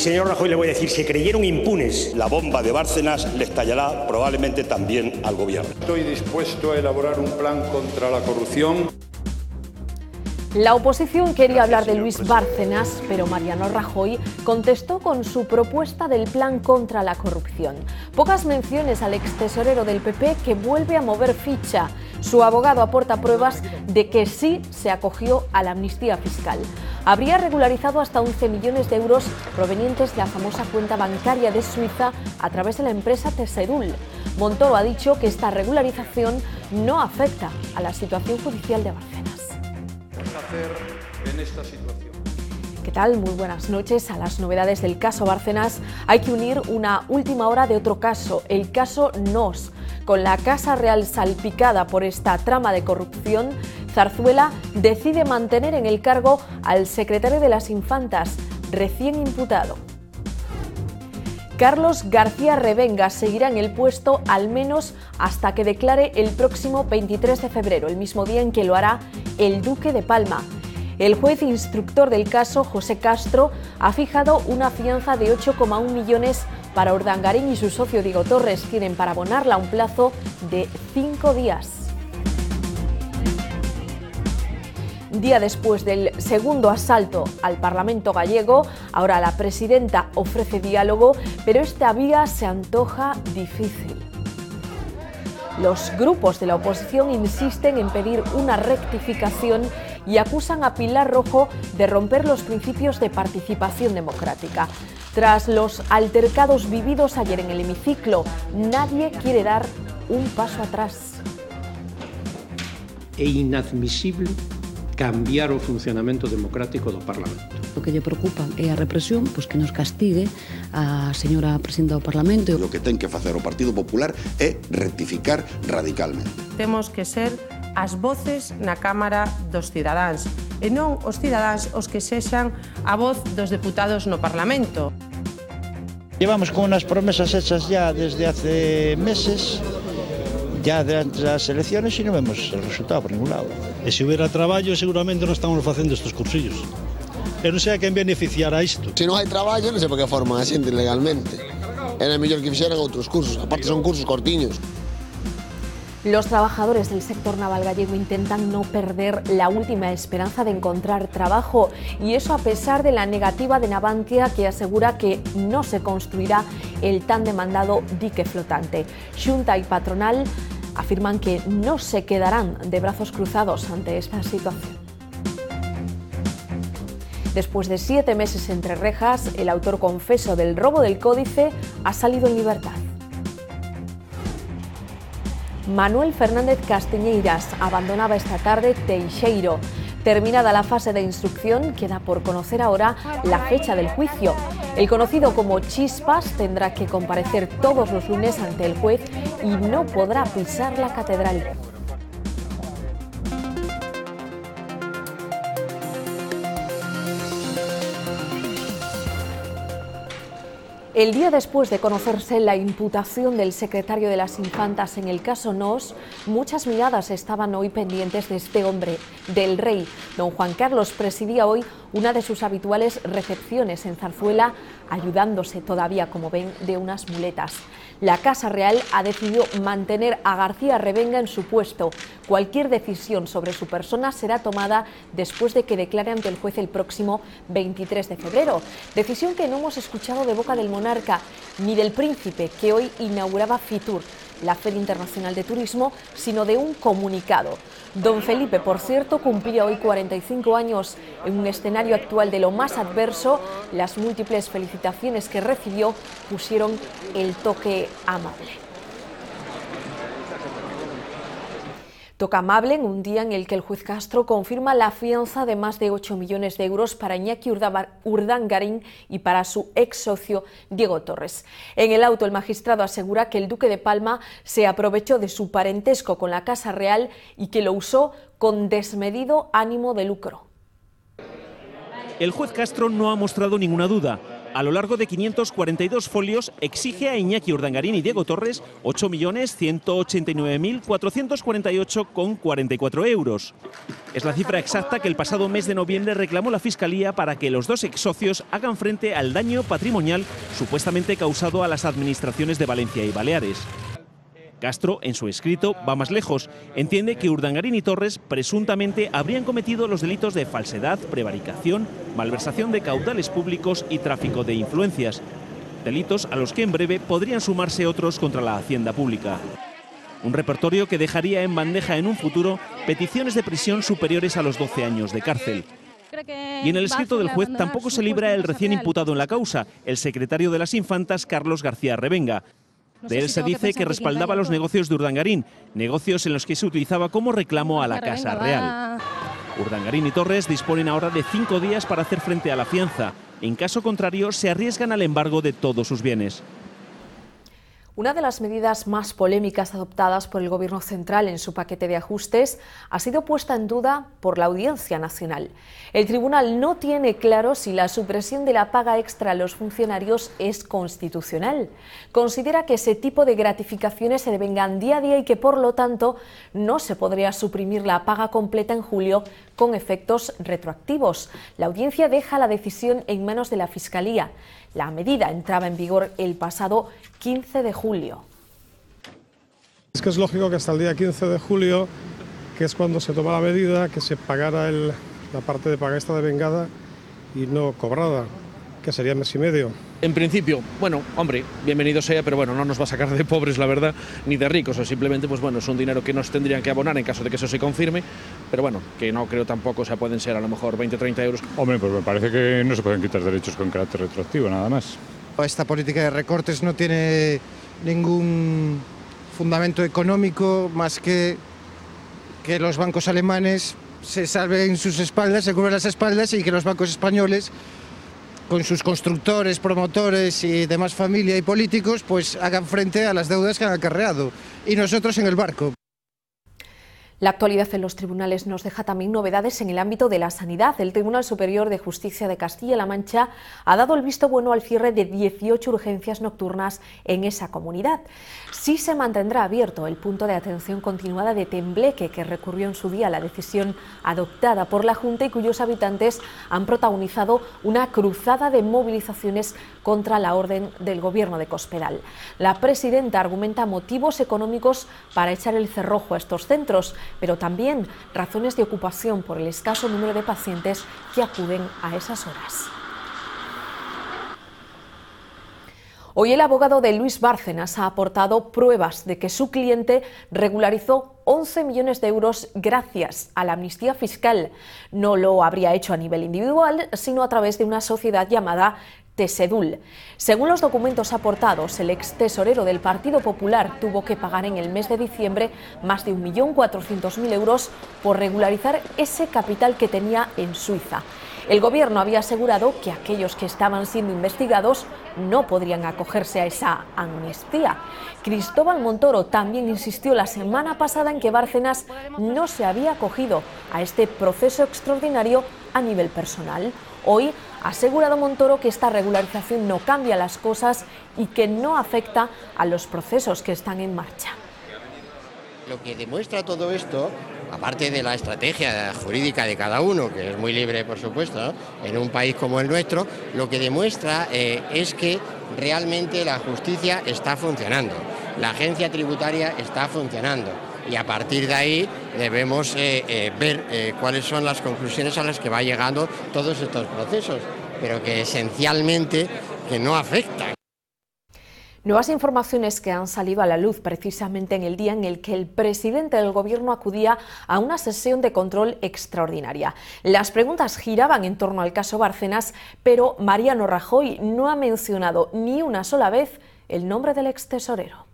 señor Rajoy, le voy a decir, se creyeron impunes. La bomba de Bárcenas le estallará probablemente también al gobierno. Estoy dispuesto a elaborar un plan contra la corrupción. La oposición quería hablar de Luis Bárcenas, pero Mariano Rajoy contestó con su propuesta del plan contra la corrupción. Pocas menciones al extesorero del PP, que vuelve a mover ficha. Su abogado aporta pruebas de que sí se acogió a la amnistía fiscal. Habría regularizado hasta 11 millones de euros provenientes de la famosa cuenta bancaria de Suiza a través de la empresa Teserul. Montoro ha dicho que esta regularización no afecta a la situación judicial de Bárcenas. En esta situación. ¿Qué tal? Muy buenas noches. A las novedades del caso Bárcenas hay que unir una última hora de otro caso, el caso Nos. Con la Casa Real salpicada por esta trama de corrupción, Zarzuela decide mantener en el cargo al secretario de las Infantas, recién imputado. Carlos García Revenga seguirá en el puesto al menos hasta que declare el próximo 23 de febrero, el mismo día en que lo hará el Duque de Palma. El juez instructor del caso, José Castro, ha fijado una fianza de 8,1 millones para Urdangarín y su socio Diego Torres. Tienen para abonarla un plazo de 5 días. Día después del segundo asalto al Parlamento gallego, ahora la presidenta ofrece diálogo, pero esta vía se antoja difícil. Los grupos de la oposición insisten en pedir una rectificación y acusan a Pilar Rojo de romper los principios de participación democrática. Tras los altercados vividos ayer en el hemiciclo, nadie quiere dar un paso atrás. É inadmisible cambiar o funcionamento democrático do Parlamento. O que lle preocupa é a represión, pois que nos castigue a señora presidenta do Parlamento. O que ten que facer o Partido Popular é rectificar radicalmente. Temos que ser as voces na Cámara dos cidadáns e non os cidadáns os que sexan a voz dos deputados no Parlamento. Llevamos con unas promesas hechas ya desde hace meses, ya de antes das elecciones, e non vemos el resultado por ningún lado. E se hubiera traballo, seguramente non estamos facendo estes cursillos. E non sei a quen beneficiará isto. Se non hai traballo, non sei por que forman a xente legalmente. Era mellor que fixeran outros cursos, aparte son cursos cortiños. Los trabajadores del sector naval gallego intentan no perder la última esperanza de encontrar trabajo, y eso a pesar de la negativa de Navantia, que asegura que no se construirá el tan demandado dique flotante. Xunta y patronal afirman que no se quedarán de brazos cruzados ante esta situación. Después de 7 meses entre rejas, el autor confeso del robo del códice ha salido en libertad. Manuel Fernández Castiñeiras abandonaba esta tarde Teixeiro. Terminada la fase de instrucción, queda por conocer ahora la fecha del juicio. El conocido como Chispas tendrá que comparecer todos los lunes ante el juez y no podrá pisar la catedral. El día después de conocerse la imputación del secretario de las Infantas en el caso Nos, muchas miradas estaban hoy pendientes de este hombre, del rey. Don Juan Carlos presidía hoy una de sus habituales recepciones en Zarzuela, ayudándose todavía, como ven, de unas muletas. La Casa Real ha decidido mantener a García Revenga en su puesto. Cualquier decisión sobre su persona será tomada después de que declare ante el juez el próximo 23 de febrero. Decisión que no hemos escuchado de boca del monarca ni del príncipe, que hoy inauguraba Fitur, la Feria Internacional de Turismo, sino de un comunicado. Don Felipe, por cierto, cumplía hoy 45 años en un escenario actual de lo más adverso. Las múltiples felicitaciones que recibió pusieron el toque amable. Toca amable en un día en el que el juez Castro confirma la fianza de más de 8 millones de euros para Iñaki Urdangarín y para su ex socio Diego Torres. En el auto, el magistrado asegura que el Duque de Palma se aprovechó de su parentesco con la Casa Real y que lo usó con desmedido ánimo de lucro. El juez Castro no ha mostrado ninguna duda. a lo largo de 542 folios, exige a Iñaki Urdangarín y Diego Torres 8.189.448,44 euros. Es la cifra exacta que el pasado mes de noviembre reclamó la Fiscalía para que los dos ex-socios hagan frente al daño patrimonial supuestamente causado a las administraciones de Valencia y Baleares. Castro, en su escrito, va más lejos. Entiende que Urdangarín y Torres presuntamente habrían cometido los delitos de falsedad, prevaricación, malversación de caudales públicos y tráfico de influencias. Delitos a los que en breve podrían sumarse otros contra la hacienda pública. Un repertorio que dejaría en bandeja en un futuro peticiones de prisión superiores a los 12 años de cárcel. Y en el escrito del juez tampoco se libra el recién imputado en la causa, el secretario de las Infantas, Carlos García Revenga. De él se dice que respaldaba los negocios de Urdangarín, negocios en los que se utilizaba como reclamo a la Casa Real. Urdangarín y Torres disponen ahora de 5 días para hacer frente a la fianza. En caso contrario, se arriesgan al embargo de todos sus bienes. Una de las medidas más polémicas adoptadas por el Gobierno central en su paquete de ajustes ha sido puesta en duda por la Audiencia Nacional. El tribunal no tiene claro si la supresión de la paga extra a los funcionarios es constitucional. Considera que ese tipo de gratificaciones se devengan día a día y que, por lo tanto, no se podría suprimir la paga completa en julio con efectos retroactivos. La Audiencia deja la decisión en manos de la Fiscalía. La medida entraba en vigor el pasado 15 de julio. Es que es lógico que hasta el día 15 de julio, que es cuando se toma la medida, que se pagara la parte de paga extra de vengada y no cobrada, que sería mes y medio. En principio, bueno, hombre, bienvenido sea, pero bueno, no nos va a sacar de pobres, la verdad, ni de ricos, o simplemente, pues bueno, es un dinero que nos tendrían que abonar en caso de que eso se confirme, pero bueno, que no creo tampoco, o sea, pueden ser a lo mejor 20-30 euros. Hombre, pues me parece que no se pueden quitar derechos con carácter retroactivo, nada más. Esta política de recortes no tiene ningún fundamento económico más que los bancos alemanes se salven sus espaldas, se cubren las espaldas, y que los bancos españoles, con sus constructores, promotores y demás familia y políticos, pues hagan frente a las deudas que han acarreado. Y nosotros en el barco. La actualidad en los tribunales nos deja también novedades en el ámbito de la sanidad. El Tribunal Superior de Justicia de Castilla-La Mancha ha dado el visto bueno al cierre de 18 urgencias nocturnas en esa comunidad. Sí se mantendrá abierto el punto de atención continuada de Tembleque, que recurrió en su día a la decisión adoptada por la Junta y cuyos habitantes han protagonizado una cruzada de movilizaciones contra la orden del Gobierno de Cospedal. La presidenta argumenta motivos económicos para echar el cerrojo a estos centros, pero también razones de ocupación por el escaso número de pacientes que acuden a esas horas. Hoy el abogado de Luis Bárcenas ha aportado pruebas de que su cliente regularizó 11 millones de euros gracias a la amnistía fiscal. No lo habría hecho a nivel individual, sino a través de una sociedad llamada Tesedul. Según los documentos aportados, el ex tesorero del Partido Popular tuvo que pagar en el mes de diciembre más de 1.400.000 euros por regularizar ese capital que tenía en Suiza. El Gobierno había asegurado que aquellos que estaban siendo investigados no podrían acogerse a esa amnistía. Cristóbal Montoro también insistió la semana pasada en que Bárcenas no se había acogido a este proceso extraordinario a nivel personal. Hoy ha asegurado Montoro que esta regularización no cambia las cosas y que no afecta a los procesos que están en marcha. Lo que demuestra todo esto, aparte de la estrategia jurídica de cada uno, que es muy libre, por supuesto, ¿no?, en un país como el nuestro, lo que demuestra es que realmente la justicia está funcionando, la agencia tributaria está funcionando, y a partir de ahí debemos ver cuáles son las conclusiones a las que va llegando todos estos procesos, pero que esencialmente que no afectan. Nuevas informaciones que han salido a la luz precisamente en el día en el que el presidente del Gobierno acudía a una sesión de control extraordinaria. Las preguntas giraban en torno al caso Bárcenas, pero Mariano Rajoy no ha mencionado ni una sola vez el nombre del extesorero.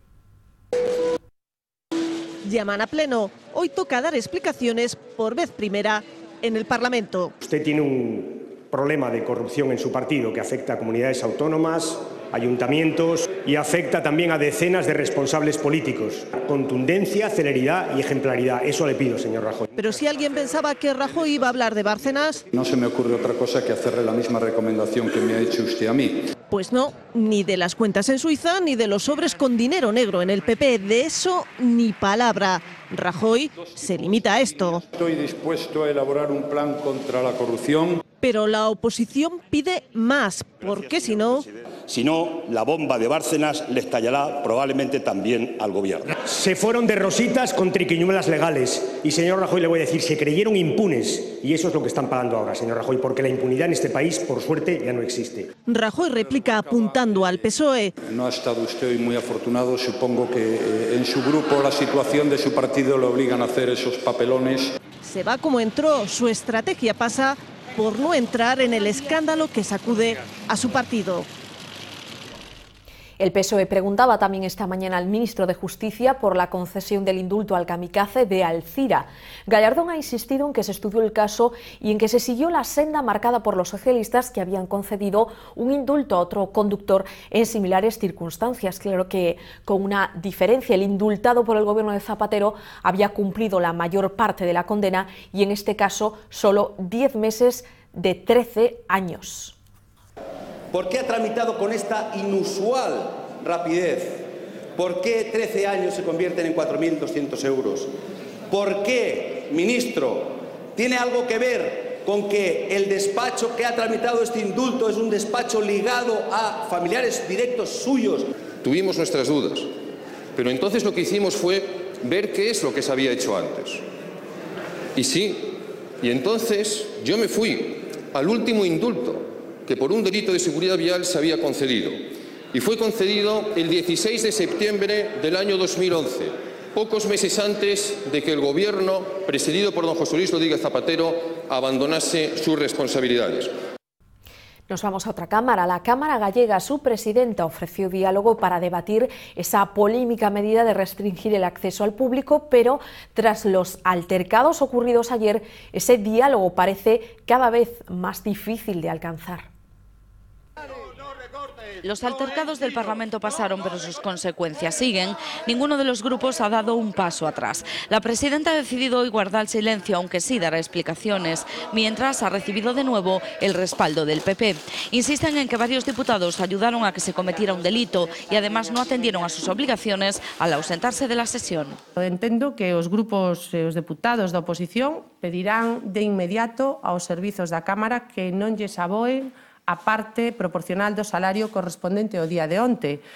Llaman a pleno. Hoy toca dar explicaciones por vez primera en el Parlamento. Usted tiene un problema de corrupción en su partido que afecta a comunidades autónomas, ayuntamientos y afecta también a decenas de responsables políticos. Contundencia, celeridad y ejemplaridad. Eso le pido, señor Rajoy. Pero si alguien pensaba que Rajoy iba a hablar de Bárcenas... No se me ocurre otra cosa que hacerle la misma recomendación que me ha hecho usted a mí. Pues no, ni de las cuentas en Suiza, ni de los sobres con dinero negro en el PP. De eso ni palabra. Rajoy se limita a esto. Estoy dispuesto a elaborar un plan contra la corrupción. Pero la oposición pide más, porque si no... Si no, la bomba de Bárcenas le estallará probablemente también al gobierno. Se fueron de rositas con triquiñuelas legales. Y, señor Rajoy, le voy a decir, se creyeron impunes. Y eso es lo que están pagando ahora, señor Rajoy, porque la impunidad en este país, por suerte, ya no existe. Rajoy replica apuntando al PSOE. No ha estado usted hoy muy afortunado. Supongo que en su grupo la situación de su partido le obligan a hacer esos papelones. Se va como entró. Su estrategia pasa por no entrar en el escándalo que sacude a su partido. El PSOE preguntaba también esta mañana al ministro de Justicia por la concesión del indulto al kamikaze de Alcira. Gallardón ha insistido en que se estudió el caso y en que se siguió la senda marcada por los socialistas que habían concedido un indulto a otro conductor en similares circunstancias. Claro que con una diferencia, el indultado por el gobierno de Zapatero había cumplido la mayor parte de la condena y en este caso solo 10 meses de 13 años. ¿Por qué ha tramitado con esta inusual rapidez? ¿Por qué 13 años se convierten en 4.200 euros? ¿Por qué, ministro, tiene algo que ver con que el despacho que ha tramitado este indulto es un despacho ligado a familiares directos suyos? Tuvimos nuestras dudas, pero entonces lo que hicimos fue ver qué es lo que se había hecho antes. Y sí, y entonces yo me fui al último indulto que por un delito de seguridad vial se había concedido. Y fue concedido el 16 de septiembre del año 2011, pocos meses antes de que el gobierno, presidido por don José Luis Rodríguez Zapatero, abandonase sus responsabilidades. Nos vamos a otra cámara. La Cámara Gallega, su presidenta, ofreció diálogo para debatir esa polémica medida de restringir el acceso al público, pero tras los altercados ocurridos ayer, ese diálogo parece cada vez más difícil de alcanzar. Los altercados del Parlamento pasaron, pero sus consecuencias siguen. Ninguno de los grupos ha dado un paso atrás. La presidenta ha decidido hoy guardar silencio, aunque sí dará explicaciones, mientras ha recibido de nuevo el respaldo del PP. Insisten en que varios diputados ayudaron a que se cometiera un delito y además no atendieron a sus obligaciones al ausentarse de la sesión. Entendo que os grupos e os deputados da oposición pedirán de inmediato aos servizos da Cámara que non lles aboen a parte proporcional do salario correspondente ao día de onte.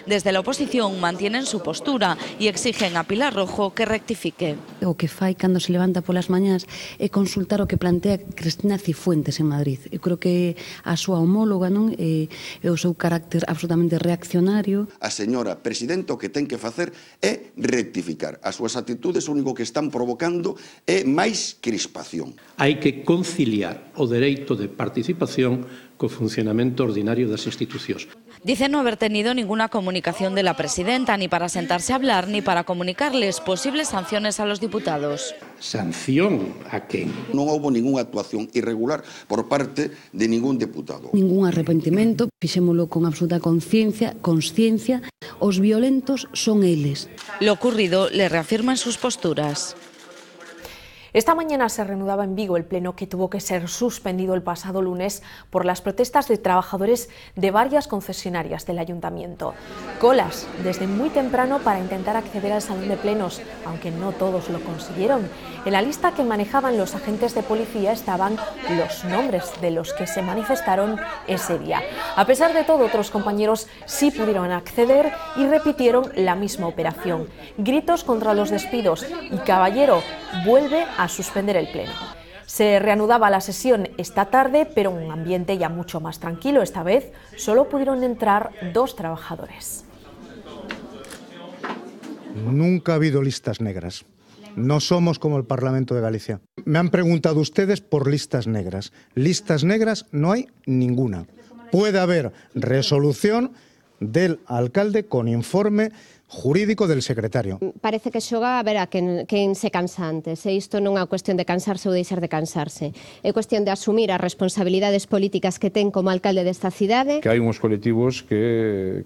Desde la oposición mantienen su postura y exigen a Pilar Rojo que rectifique. O que fai cando se levanta polas mañás é consultar o que plantea Cristina Cifuentes en Madrid. Eu creo que a súa homóloga non é o seu carácter absolutamente reaccionario. A señora presidenta o que ten que facer é rectificar. As súas actitudes o único que están provocando é máis crispación. Hai que conciliar o dereito de participación co funcionamento ordinario das institucións. Dice no haber tenido ninguna comunicación de la presidenta, ni para sentarse a hablar, ni para comunicarles posibles sanciones a los diputados. ¿Sanción a quen? Non houbo ninguna actuación irregular por parte de ningún diputado. Ningún arrepentimento, fixémolo con absoluta consciencia, os violentos son eles. Lo ocurrido le reafirma en sus posturas. Esta mañana se reanudaba en Vigo el pleno que tuvo que ser suspendido el pasado lunes por las protestas de trabajadores de varias concesionarias del ayuntamiento. Colas desde muy temprano para intentar acceder al salón de plenos, aunque no todos lo consiguieron. En la lista que manejaban los agentes de policía estaban los nombres de los que se manifestaron ese día. A pesar de todo, otros compañeros sí pudieron acceder y repitieron la misma operación. Gritos contra los despidos y Caballero vuelve a suspender el pleno. Se reanudaba la sesión esta tarde, pero en un ambiente ya mucho más tranquilo. Esta vez solo pudieron entrar 2 trabajadores. Nunca ha habido listas negras. No somos como el Parlamento de Galicia. Me han preguntado ustedes por listas negras. Listas negras no hay ninguna. Puede haber resolución del alcalde con informe jurídico del secretario. Parece que xoga a ver a quen se cansa antes, e isto non é cuestión de cansarse ou deixar de cansarse, é cuestión de asumir as responsabilidades políticas que ten como alcalde desta cidade. Que hai uns colectivos que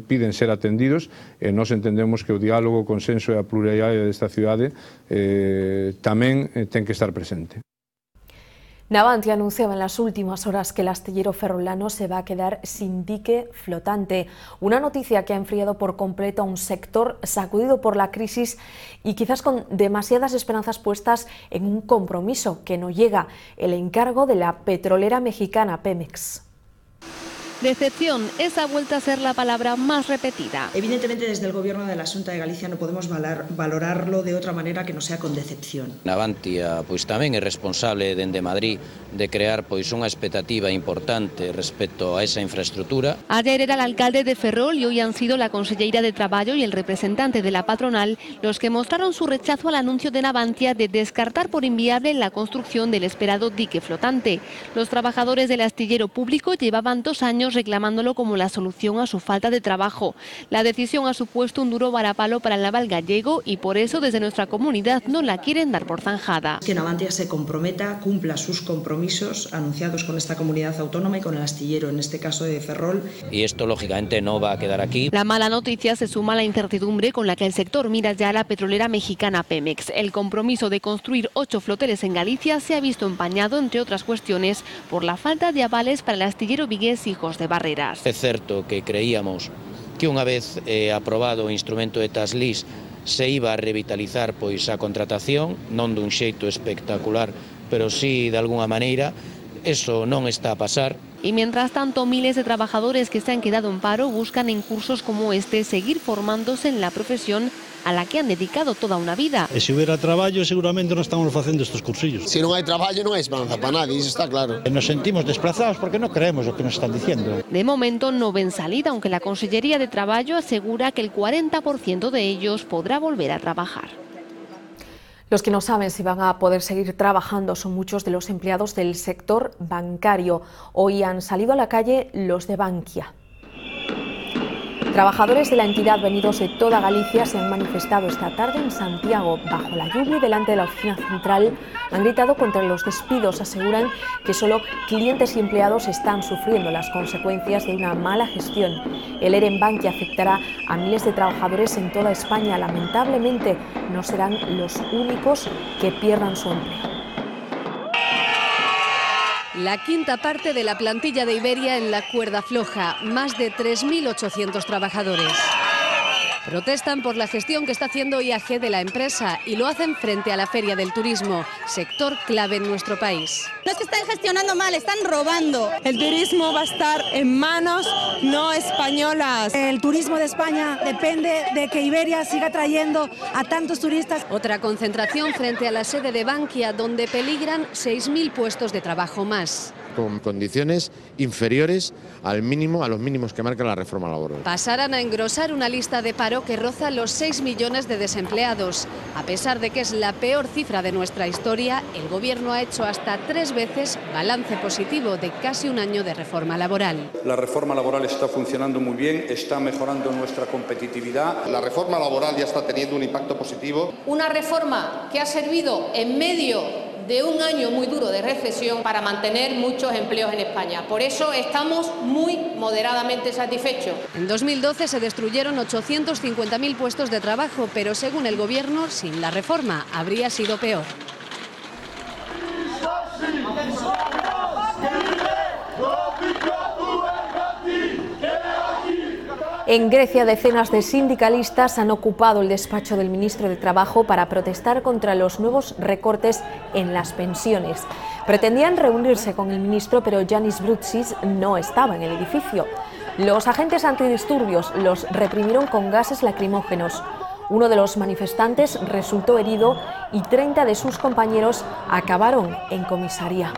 piden ser atendidos e nós entendemos que o diálogo, o consenso e a pluralidade desta cidade tamén ten que estar presente. Navantia anunciaba en las últimas horas que el astillero ferrolano se va a quedar sin dique flotante. Una noticia que ha enfriado por completo a un sector sacudido por la crisis y quizás con demasiadas esperanzas puestas en un compromiso que no llega: el encargo de la petrolera mexicana Pemex. Decepción, esa vuelta a ser la palabra más repetida. Evidentemente, desde el Gobierno de la Xunta de Galicia no podemos valorarlo de otra manera que no sea con decepción. Navantia pois tamén é responsable dende Madrid de crear pois unha expectativa importante respecto a esa infraestructura. Ayer era el alcalde de Ferrol y hoy han sido la conselleira de Traballo y el representante de la patronal los que mostraron su rechazo al anuncio de Navantia de descartar por inviable la construcción del esperado dique flotante. Los trabajadores del astillero público llevaban 2 años reclamándolo como la solución a su falta de trabajo. La decisión ha supuesto un duro varapalo para el naval gallego y por eso desde nuestra comunidad no la quieren dar por zanjada. Que Navantia se comprometa, cumpla sus compromisos anunciados con esta comunidad autónoma y con el astillero, en este caso de Ferrol. Y esto lógicamente no va a quedar aquí. La mala noticia se suma a la incertidumbre con la que el sector mira ya a la petrolera mexicana Pemex. El compromiso de construir 8 floteles en Galicia se ha visto empañado, entre otras cuestiones, por la falta de avales para el astillero vigués Hijos de Barreras. É certo que creíamos que unha vez aprobado o instrumento de Taslis se iba a revitalizar pois a contratación, non dun xeito espectacular, pero sí de alguna maneira. Eso non está a pasar. Y mientras tanto, miles de trabajadores que se han quedado en paro buscan en cursos como este seguir formándose en la profesión a la que han dedicado toda una vida. E se hubiera traballo, seguramente non estamos facendo estes cursillos. Se non hai traballo, non hai esperanza para nadie, iso está claro. Nos sentimos desplazados porque non creemos o que nos están diciendo. De momento no ven salida, aunque la Consellería de Traballo asegura que el 40% de ellos podrá volver a trabajar. Los que no saben si van a poder seguir trabajando son muchos de los empleados del sector bancario. Hoy han salido a la calle los de Bankia. Trabajadores de la entidad venidos de toda Galicia se han manifestado esta tarde en Santiago. Bajo la lluvia y delante de la oficina central han gritado contra los despidos. Aseguran que solo clientes y empleados están sufriendo las consecuencias de una mala gestión. El ERE en Bankia afectará a miles de trabajadores en toda España. Lamentablemente no serán los únicos que pierdan su empleo. La quinta parte de la plantilla de Iberia en la cuerda floja, más de 3.800 trabajadores. Protestan por la gestión que está haciendo IAG de la empresa y lo hacen frente a la Feria del Turismo, sector clave en nuestro país. No es que están gestionando mal, están robando. El turismo va a estar en manos no españolas. El turismo de España depende de que Iberia siga trayendo a tantos turistas. Otra concentración frente a la sede de Bankia, donde peligran 6.000 puestos de trabajo más. Con condiciones inferiores al mínimo, a los mínimos que marca la reforma laboral. Pasarán a engrosar una lista de paro que roza los 6 millones de desempleados. A pesar de que es la peor cifra de nuestra historia, el Gobierno ha hecho hasta 3 veces balance positivo de casi un año de reforma laboral. La reforma laboral está funcionando muy bien, está mejorando nuestra competitividad. La reforma laboral ya está teniendo un impacto positivo. Una reforma que ha servido en medio de un año muy duro de recesión para mantener muchos empleos en España. Por eso estamos muy moderadamente satisfechos. En 2012 se destruyeron 850.000 puestos de trabajo, pero según el Gobierno, sin la reforma habría sido peor. En Grecia, decenas de sindicalistas han ocupado el despacho del ministro de Trabajo para protestar contra los nuevos recortes en las pensiones. Pretendían reunirse con el ministro, pero Yanis Broutsis no estaba en el edificio. Los agentes antidisturbios los reprimieron con gases lacrimógenos. Uno de los manifestantes resultó herido y 30 de sus compañeros acabaron en comisaría.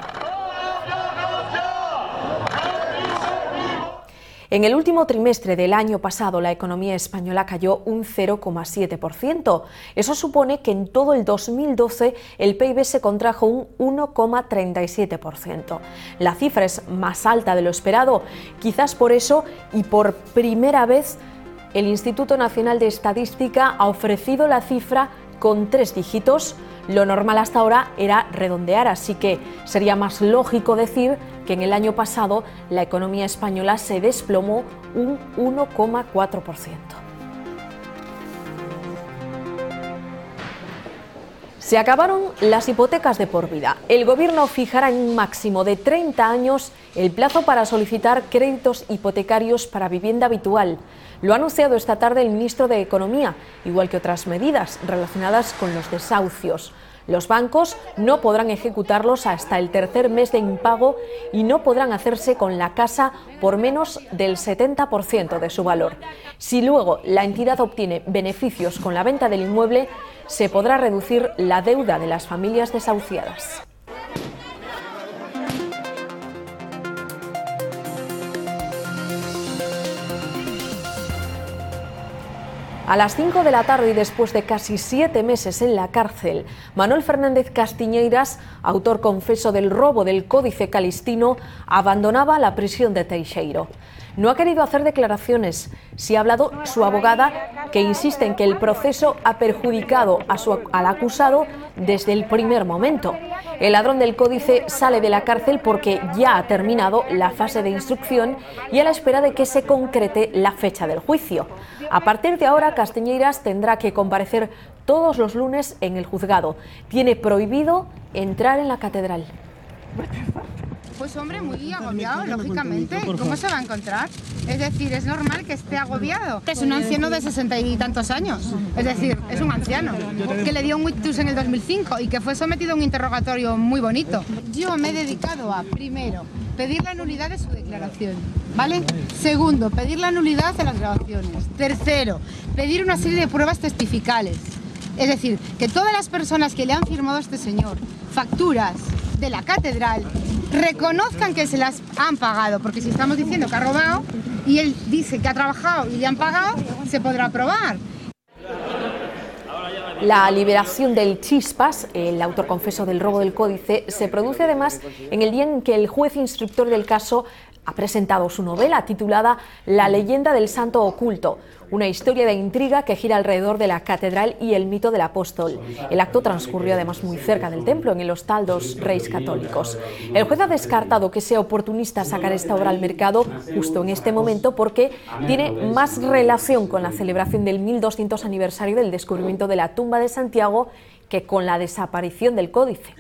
En el último trimestre del año pasado, la economía española cayó un 0,7%. Eso supone que en todo el 2012 el PIB se contrajo un 1,37%. La cifra es más alta de lo esperado. Quizás por eso y por primera vez el Instituto Nacional de Estadística ha ofrecido la cifra con 3 dígitos. Lo normal hasta ahora era redondear, así que sería más lógico decir que en el año pasado la economía española se desplomó un 1,4%. Se acabaron las hipotecas de por vida. El Gobierno fijará en un máximo de 30 años el plazo para solicitar créditos hipotecarios para vivienda habitual. Lo ha anunciado esta tarde el ministro de Economía, igual que otras medidas relacionadas con los desahucios. Los bancos no podrán ejecutarlos hasta el tercer mes de impago y no podrán hacerse con la casa por menos del 70% de su valor. Si luego la entidad obtiene beneficios con la venta del inmueble, se podrá reducir la deuda de las familias desahuciadas. A las 5 de la tarde y después de casi 7 meses en la cárcel, Manuel Fernández Castiñeiras, autor confeso del robo del Códice Calistino, abandonaba la prisión de Teixeiro. No ha querido hacer declaraciones. Sí ha hablado su abogada, que insiste en que el proceso ha perjudicado al acusado desde el primer momento. El ladrón del Códice sale de la cárcel porque ya ha terminado la fase de instrucción y a la espera de que se concrete la fecha del juicio. A partir de ahora, Castiñeiras tendrá que comparecer todos los lunes en el juzgado. Tiene prohibido entrar en la catedral. Pues hombre, muy agobiado, lógicamente. ¿Cómo se va a encontrar? Es decir, es normal que esté agobiado. Es un anciano de 60 y tantos años. Es decir, es un anciano que le dio un ictus en el 2005 y que fue sometido a un interrogatorio muy bonito. Yo me he dedicado a, primero, pedir la nulidad de su declaración, ¿vale? Segundo, pedir la nulidad de las grabaciones. Tercero, pedir una serie de pruebas testificales. Es decir, que todas las personas que le han firmado a este señor facturas de la catedral reconozcan que se las han pagado, porque si estamos diciendo que ha robado y él dice que ha trabajado y le han pagado, se podrá probar. La liberación del Chispas, el autor confeso del robo del Códice, se produce además en el día en que el juez instructor del caso ha presentado su novela titulada La leyenda del santo oculto, una historia de intriga que gira alrededor de la catedral y el mito del apóstol. El acto transcurrió además muy cerca del templo, en el Hostal dos Reis Católicos. El juez ha descartado que sea oportunista sacar esta obra al mercado justo en este momento porque tiene más relación con la celebración del 1200 aniversario del descubrimiento de la tumba de Santiago que con la desaparición del Códice.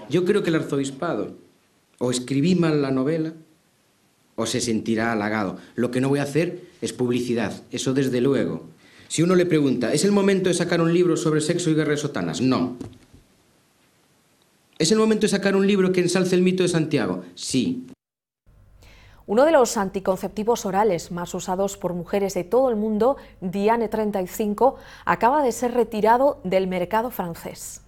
Yo creo que el arzobispado o escribí mal la novela o se sentirá halagado. Lo que no voy a hacer es publicidad, eso desde luego. Si uno le pregunta, ¿es el momento de sacar un libro sobre sexo y guerras sotanas? No. ¿Es el momento de sacar un libro que ensalce el mito de Santiago? Sí. Uno de los anticonceptivos orales más usados por mujeres de todo el mundo, Diane 35, acaba de ser retirado del mercado francés.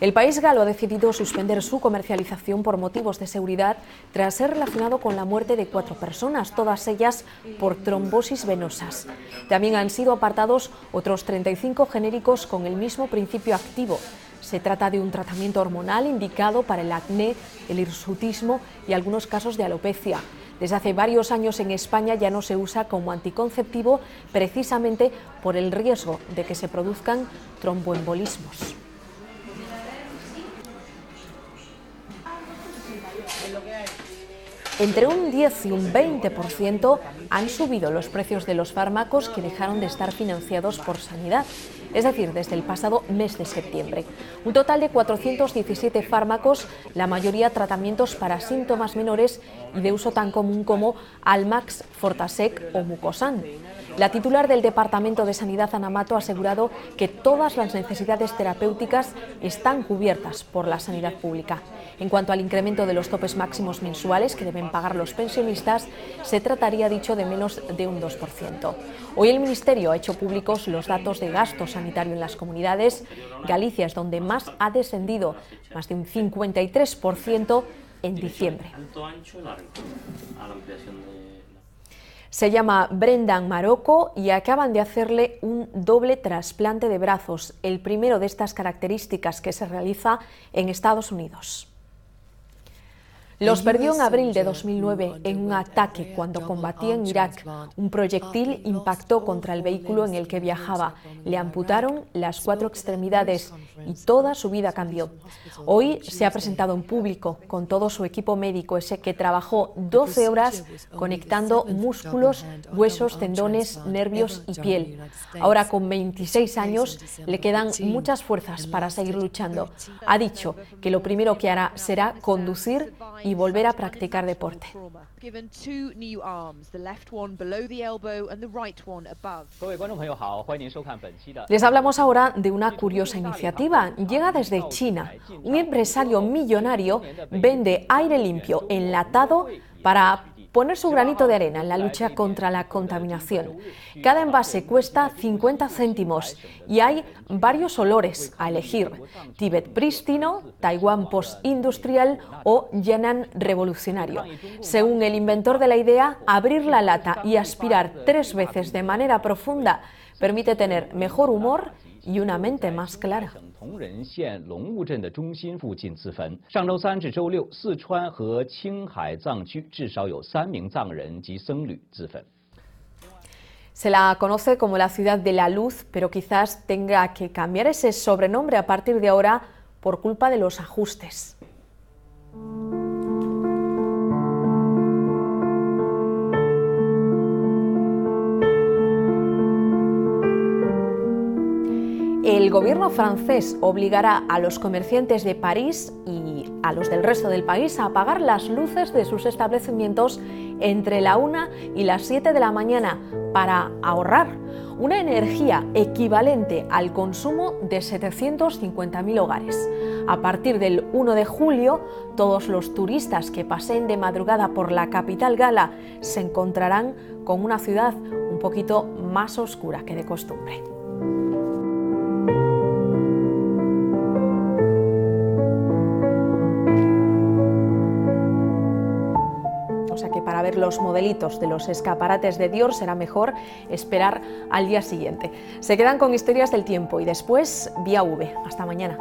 El país galo ha decidido suspender su comercialización por motivos de seguridad tras ser relacionado con la muerte de 4 personas, todas ellas por trombosis venosas. También han sido apartados otros 35 genéricos con el mismo principio activo. Se trata de un tratamiento hormonal indicado para el acné, el hirsutismo y algunos casos de alopecia. Desde hace varios años en España ya no se usa como anticonceptivo precisamente por el riesgo de que se produzcan tromboembolismos. Entre un 10 y un 20% han subido los precios de los fármacos que dejaron de estar financiados por Sanidad, es decir, desde el pasado mes de septiembre. Un total de 417 fármacos, la mayoría tratamientos para síntomas menores y de uso tan común como Almax, Fortasec o Mucosan. La titular del Departamento de Sanidad, Ana Mato, ha asegurado que todas las necesidades terapéuticas están cubiertas por la sanidad pública. En cuanto al incremento de los topes máximos mensuales que deben pagar los pensionistas, se trataría, dicho, de menos de un 2%. Hoy el Ministerio ha hecho públicos los datos de gasto sanitario en las comunidades. Galicia es donde más ha descendido, más de un 53% en diciembre. Se llama Brendan Marocco y acaban de hacerle un doble trasplante de brazos, el primero de estas características que se realiza en Estados Unidos. Los perdió en abril de 2009 en un ataque cuando combatía en Irak. Un proyectil impactó contra el vehículo en el que viajaba. Le amputaron las 4 extremidades y toda su vida cambió. Hoy se ha presentado en público con todo su equipo médico, ese que trabajó 12 horas conectando músculos, huesos, tendones, nervios y piel. Ahora, con 26 años, le quedan muchas fuerzas para seguir luchando. Ha dicho que lo primero que hará será conducir y volver a practicar deporte. Les hablamos ahora de una curiosa iniciativa. Llega desde China. Un empresario millonario vende aire limpio enlatado para poner su granito de arena en la lucha contra la contaminación. Cada envase cuesta 50 céntimos y hay varios olores a elegir: Tíbet prístino, Taiwán postindustrial o Yan'an revolucionario. Según el inventor de la idea, abrir la lata y aspirar 3 veces de manera profunda permite tener mejor humor y una mente más clara. Se la conoce como la ciudad de la luz, pero quizás tenga que cambiar ese sobrenombre a partir de ahora por culpa de los ajustes. El gobierno francés obligará a los comerciantes de París y a los del resto del país a apagar las luces de sus establecimientos entre la 1 y las 7 de la mañana para ahorrar una energía equivalente al consumo de 750.000 hogares. A partir del 1 de julio, todos los turistas que paseen de madrugada por la capital gala se encontrarán con una ciudad un poquito más oscura que de costumbre. O sea que para ver los modelitos de los escaparates de Dior será mejor esperar al día siguiente. Se quedan con Historias del Tiempo y después Vía V. Hasta mañana.